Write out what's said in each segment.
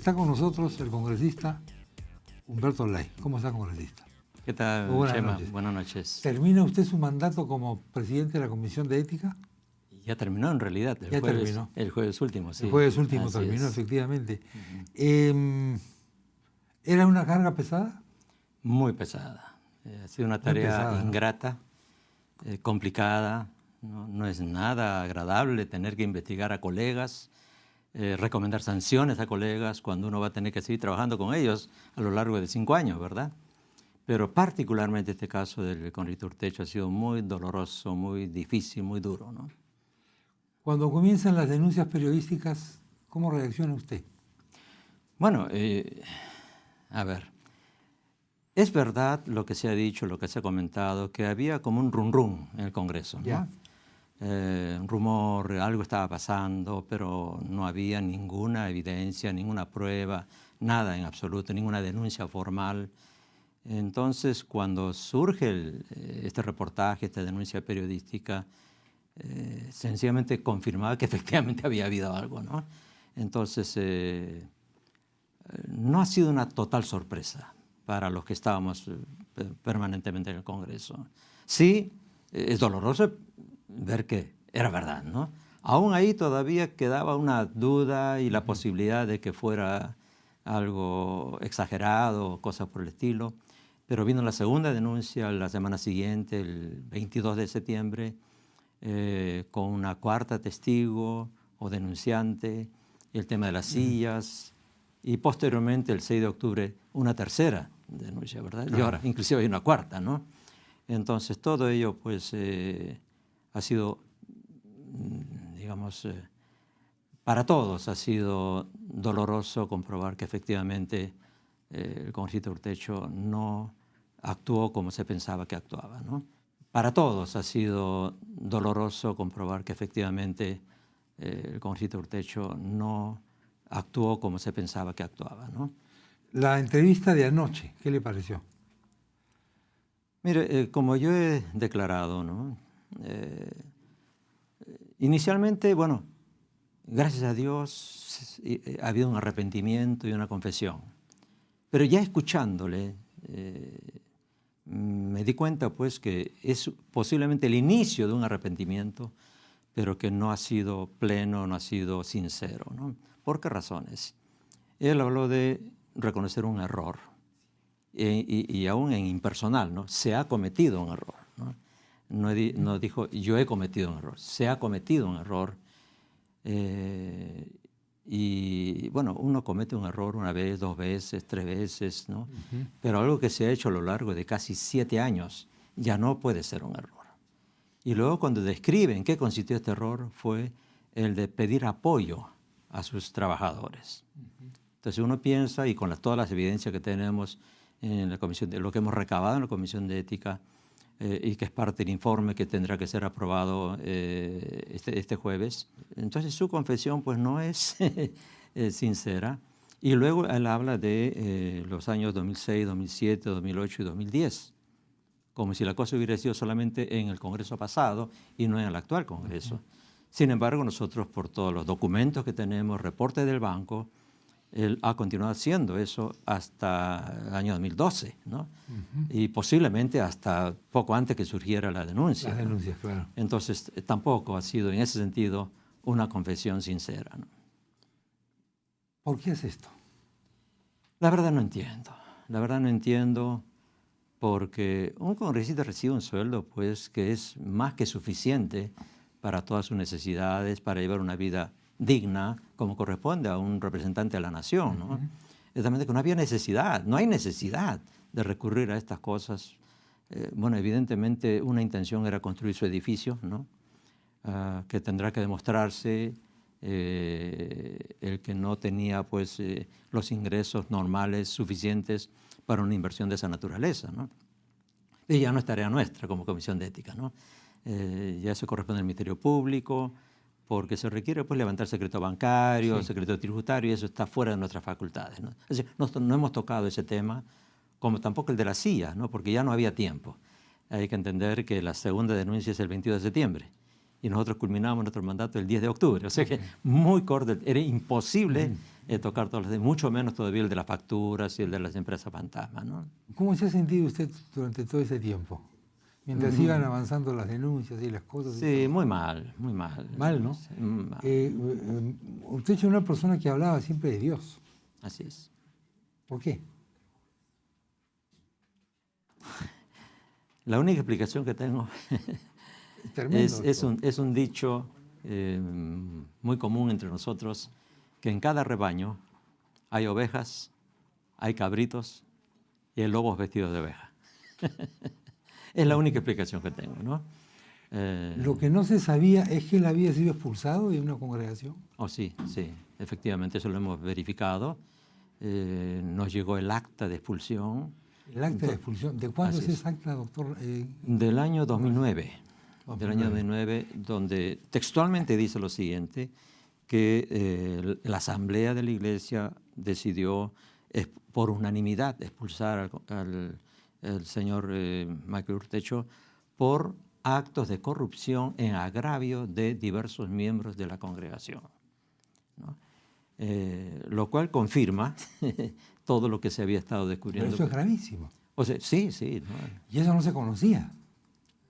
Está con nosotros el congresista Humberto Ley. ¿Cómo está, congresista? ¿Qué tal, Buenas Chema? noches. Buenas noches. ¿Termina usted su mandato como presidente de la Comisión de Ética? Ya terminó en realidad. Terminó. El jueves último, sí. El jueves último Así terminó, es. efectivamente. ¿Era una carga pesada? Muy pesada. Ha sido una tarea pesada, ingrata, complicada. No es nada agradable tener que investigar a colegas, recomendar sanciones a colegas cuando uno va a tener que seguir trabajando con ellos a lo largo de 5 años, ¿verdad? Pero particularmente este caso del Conrito Urtecho ha sido muy doloroso, muy difícil, muy duro, ¿no? Cuando comienzan las denuncias periodísticas, ¿cómo reacciona usted? Bueno, a ver, es verdad lo que se ha dicho, lo que se ha comentado, que había como un rum en el Congreso, ¿no? Ya. Un rumor, algo estaba pasando, pero no había ninguna evidencia, ninguna prueba, nada en absoluto, ninguna denuncia formal. Entonces, cuando surge este reportaje, esta denuncia periodística, sencillamente confirmaba que efectivamente había habido algo, ¿no? Entonces, no ha sido una total sorpresa para los que estábamos permanentemente en el Congreso. Sí, es doloroso ver que era verdad, ¿no? Aún ahí todavía quedaba una duda y la posibilidad de que fuera algo exagerado, cosas por el estilo. Pero vino la segunda denuncia la semana siguiente, el 22 de septiembre, con una cuarta testigo o denunciante, el tema de las sillas, y posteriormente, el 6 de octubre, una tercera denuncia, ¿verdad? Y ahora inclusive hay una cuarta, ¿no? Entonces, todo ello, pues, ha sido, digamos, para todos ha sido doloroso comprobar que efectivamente el congresista Urtecho no actuó como se pensaba que actuaba, ¿no? Para todos ha sido doloroso comprobar que efectivamente el congresista Urtecho no actuó como se pensaba que actuaba, ¿no? La entrevista de anoche, ¿qué le pareció? Mire, como yo he declarado, ¿no? Inicialmente, bueno, gracias a Dios ha habido un arrepentimiento y una confesión. Pero ya escuchándole, me di cuenta pues que es posiblemente el inicio de un arrepentimiento, pero que no ha sido pleno, no ha sido sincero, ¿no? ¿Por qué razones? Él habló de reconocer un error, y aún en impersonal, ¿no? Se ha cometido un error, ¿no? No dijo yo he cometido un error, se ha cometido un error. Y bueno, uno comete un error una vez, 2 veces, 3 veces, ¿no? Pero algo que se ha hecho a lo largo de casi 7 años ya no puede ser un error. Y luego cuando describen qué consistió este error fue el de pedir apoyo a sus trabajadores. Entonces uno piensa, y con todas las evidencias que tenemos en la comisión, de lo que hemos recabado en la Comisión de Ética, y que es parte del informe que tendrá que ser aprobado este jueves. Entonces su confesión pues no es sincera. Y luego él habla de los años 2006, 2007, 2008 y 2010, como si la cosa hubiera sido solamente en el Congreso pasado y no en el actual Congreso. Sin embargo, nosotros por todos los documentos que tenemos, reportes del banco, él ha continuado haciendo eso hasta el año 2012, ¿no? Y posiblemente hasta poco antes que surgiera la denuncia. Las denuncias, ¿no? Claro. Entonces, tampoco ha sido, en ese sentido, una confesión sincera, ¿no? ¿Por qué es esto? La verdad no entiendo. La verdad no entiendo porque un congresista recibe un sueldo, pues, que es más que suficiente para todas sus necesidades, para llevar una vida digna, como corresponde a un representante de la nación, ¿no? Es de manera que no había necesidad, no hay necesidad de recurrir a estas cosas. Bueno, evidentemente una intención era construir su edificio, ¿no? Que tendrá que demostrarse el que no tenía pues los ingresos normales suficientes para una inversión de esa naturaleza, ¿no? Y ya no es tarea nuestra como Comisión de Ética, ¿no? Ya eso corresponde al Ministerio Público, porque se requiere pues levantar secreto bancario, secreto tributario, y eso está fuera de nuestras facultades, ¿no? Es decir, no hemos tocado ese tema, como tampoco el de la CIA, ¿no? Porque ya no había tiempo. Hay que entender que la segunda denuncia es el 22 de septiembre y nosotros culminamos nuestro mandato el 10 de octubre. O sea que muy corto, era imposible tocar todos los días, mucho menos todavía el de las facturas y el de las empresas fantasma, ¿no? ¿Cómo se ha sentido usted durante todo ese tiempo? Mientras iban avanzando las denuncias y las cosas. Sí, muy mal, muy mal. Mal, ¿no? Sí, mal. Usted es una persona que hablaba siempre de Dios. Así es. ¿Por qué? La única explicación que tengo Tremendo, es un dicho muy común entre nosotros, que en cada rebaño hay ovejas, hay cabritos y hay lobos vestidos de oveja. Es la única explicación que tengo, ¿no? Lo que no se sabía es que él había sido expulsado de una congregación. Oh, sí, sí, efectivamente, eso lo hemos verificado. Nos llegó el acta de expulsión. El acta de expulsión. ¿De cuándo es ese acta, doctor? Del año 2009. Del año 2009, donde textualmente dice lo siguiente, que la asamblea de la iglesia decidió por unanimidad expulsar al señor Michael Urtecho por actos de corrupción en agravio de diversos miembros de la congregación, ¿no? Lo cual confirma todo lo que se había estado descubriendo. Pero eso es gravísimo. O sea, sí, sí. ¿No? Y eso no se conocía.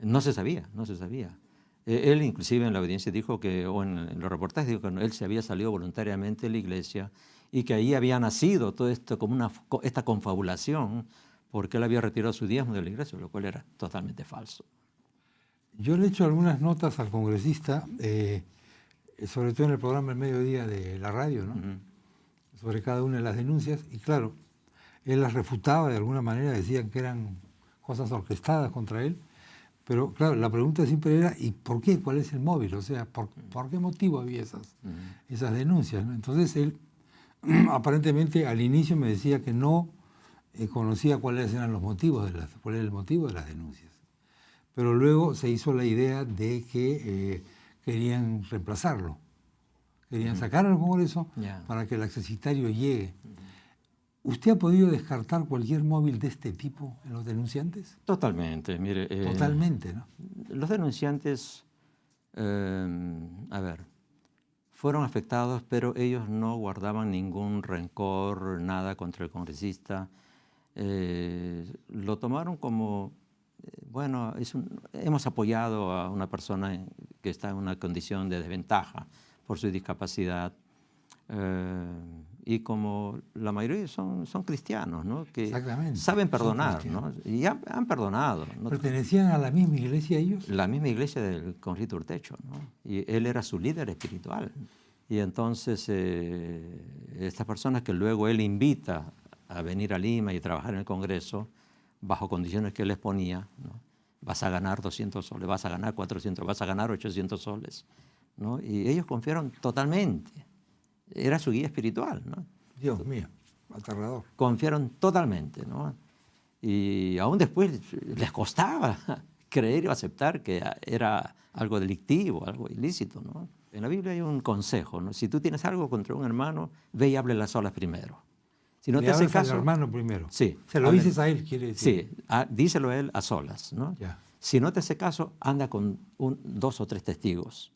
No se sabía, no se sabía. Él inclusive en la audiencia dijo que, o en los reportajes dijo que él se había salido voluntariamente de la iglesia y que ahí había nacido todo esto como esta confabulación porque él había retirado su diezmo de la iglesia, lo cual era totalmente falso. Yo le he hecho algunas notas al congresista, sobre todo en el programa El Mediodía de la radio, ¿no? Sobre cada una de las denuncias, y claro, él las refutaba de alguna manera, decían que eran cosas orquestadas contra él, pero claro, la pregunta siempre era, ¿y por qué? ¿Cuál es el móvil? O sea, ¿por qué motivo había esas denuncias, ¿no? Entonces él, aparentemente, al inicio me decía que no conocía cuáles eran los motivos cuál era el motivo de las denuncias. Pero luego se hizo la idea de que querían reemplazarlo, querían sacarlo al Congreso para que el accesitario llegue. ¿Usted ha podido descartar cualquier móvil de este tipo en los denunciantes? Totalmente, mire. Totalmente, ¿no? Los denunciantes, a ver, fueron afectados, pero ellos no guardaban ningún rencor, nada contra el congresista. Lo tomaron como, bueno, hemos apoyado a una persona que está en una condición de desventaja por su discapacidad. Y como la mayoría son cristianos, ¿no? Que saben perdonar, ¿no? Y han perdonado, ¿no? ¿Pertenecían a la misma iglesia ellos? La misma iglesia del congresista Urtecho, ¿no? Y él era su líder espiritual. Y entonces estas personas que luego él invita a venir a Lima y trabajar en el Congreso, bajo condiciones que él les ponía, ¿no? Vas a ganar 200 soles, vas a ganar 400, vas a ganar 800 soles, ¿no? Y ellos confiaron totalmente. Era su guía espiritual, ¿no? Dios mío, aterrador. Confiaron totalmente, ¿no? Y aún después les costaba creer o aceptar que era algo delictivo, algo ilícito, ¿no? En la Biblia hay un consejo, ¿no? Si tú tienes algo contra un hermano, ve y háblele a solas primero. Si no te hace caso, al hermano primero. Sí. Se lo dices a él, quiere decir. Sí, díselo a él a solas, ¿no? Ya. Si no te hace caso, anda con 2 o 3 testigos.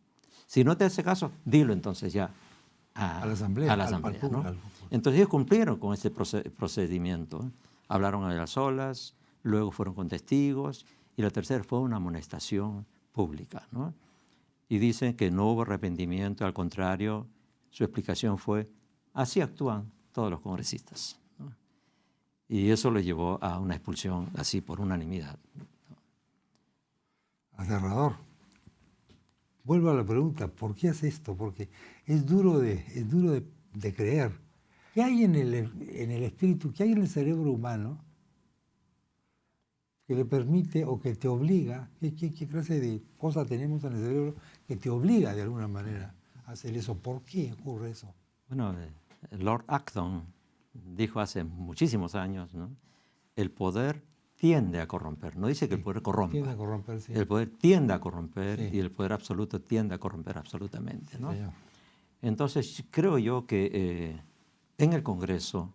Si no te hace caso, dilo entonces ya a la asamblea, ¿no? Entonces ellos cumplieron con ese procedimiento, ¿eh? Hablaron a las solas, luego fueron con testigos y la tercera fue una amonestación pública, ¿no? Y dicen que no hubo arrepentimiento, al contrario, su explicación fue, así actúan todos los congresistas, ¿no? Y eso lo llevó a una expulsión así por unanimidad, ¿no? Aterrador. Vuelvo a la pregunta, ¿por qué hace esto? Porque es duro de creer. ¿Qué hay en el espíritu, qué hay en el cerebro humano que le permite o que te obliga, qué clase de cosa tenemos en el cerebro que te obliga de alguna manera a hacer eso? ¿Por qué ocurre eso? Bueno, Lord Acton dijo hace muchísimos años, ¿no? El poder tiende a corromper. No dice que el poder corrompa. Tiende a corromper, sí. El poder tiende a corromper, sí. Y el poder absoluto tiende a corromper absolutamente, ¿no? Sí, entonces, creo yo que en el Congreso,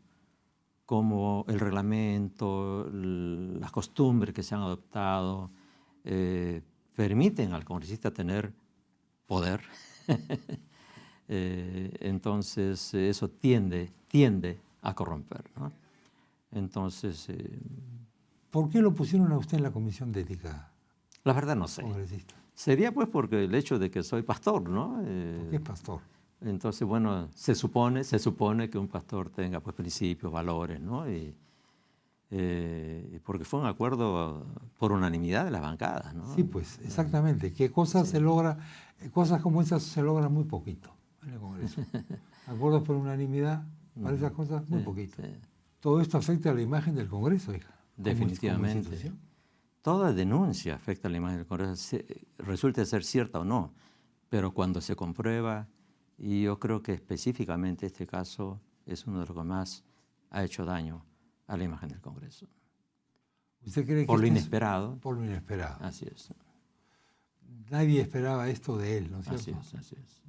como el reglamento, las costumbres que se han adoptado, permiten al congresista tener poder. Entonces eso tiende a corromper, ¿no? Entonces... ¿Por qué lo pusieron a usted en la comisión de ética? La verdad no sé. Congresista. Sería pues porque el hecho de que soy pastor, ¿no? ¿Por qué es pastor? Entonces, bueno, se supone que un pastor tenga pues principios, valores, ¿no? Y porque fue un acuerdo por unanimidad de las bancadas, ¿no? Sí, pues, exactamente. Que cosas se logra, cosas como esas se logran muy poquito en el Congreso. Acuerdos por unanimidad, para esas cosas, muy poquito. Sí. Todo esto afecta a la imagen del Congreso, hija. Definitivamente. Toda denuncia afecta a la imagen del Congreso, resulta ser cierta o no, pero cuando se comprueba, y yo creo que específicamente este caso es uno de los que más ha hecho daño a la imagen del Congreso. ¿Usted cree que por lo inesperado? Por lo inesperado. Así es. Nadie esperaba esto de él, ¿no es cierto? Así es.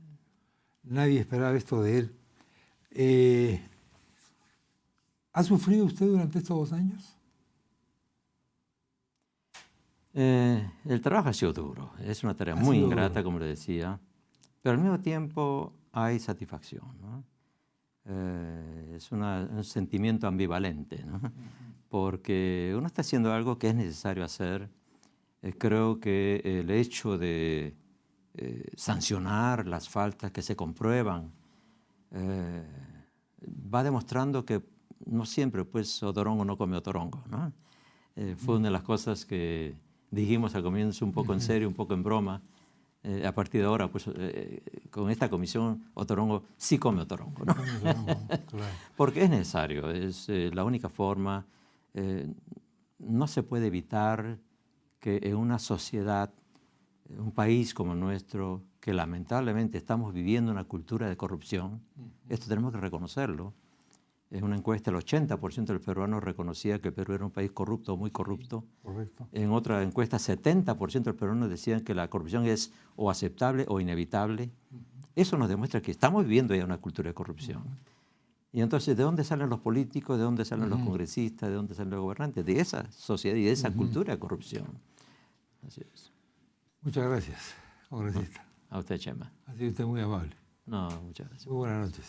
Nadie esperaba esto de él. ¿Ha sufrido usted durante estos 2 años? El trabajo ha sido duro, es una tarea muy ingrata, duro, como le decía, pero al mismo tiempo hay satisfacción, ¿no? Es un sentimiento ambivalente, ¿no? Porque uno está haciendo algo que es necesario hacer. Creo que el hecho de sancionar las faltas que se comprueban va demostrando que no siempre pues otorongo no come otorongo, ¿no? Fue una de las cosas que dijimos al comienzo un poco en serio, un poco en broma. A partir de ahora, pues con esta comisión, otorongo sí come otorongo, ¿no? Claro. Porque es necesario, es la única forma. No se puede evitar que en una sociedad, un país como el nuestro, que lamentablemente estamos viviendo una cultura de corrupción, esto tenemos que reconocerlo. En una encuesta, el 80% de los peruanos reconocía que el Perú era un país corrupto o muy corrupto. Correcto. En otra encuesta, 70% de los peruanos decían que la corrupción es o aceptable o inevitable. Eso nos demuestra que estamos viviendo ya una cultura de corrupción. Y entonces, ¿de dónde salen los políticos? ¿De dónde salen los congresistas? ¿De dónde salen los gobernantes? De esa sociedad y de esa cultura de corrupción. Así es. Muchas gracias, congresista. A usted, Chema. Ha sido usted muy amable. No, muchas gracias. Muy buenas noches.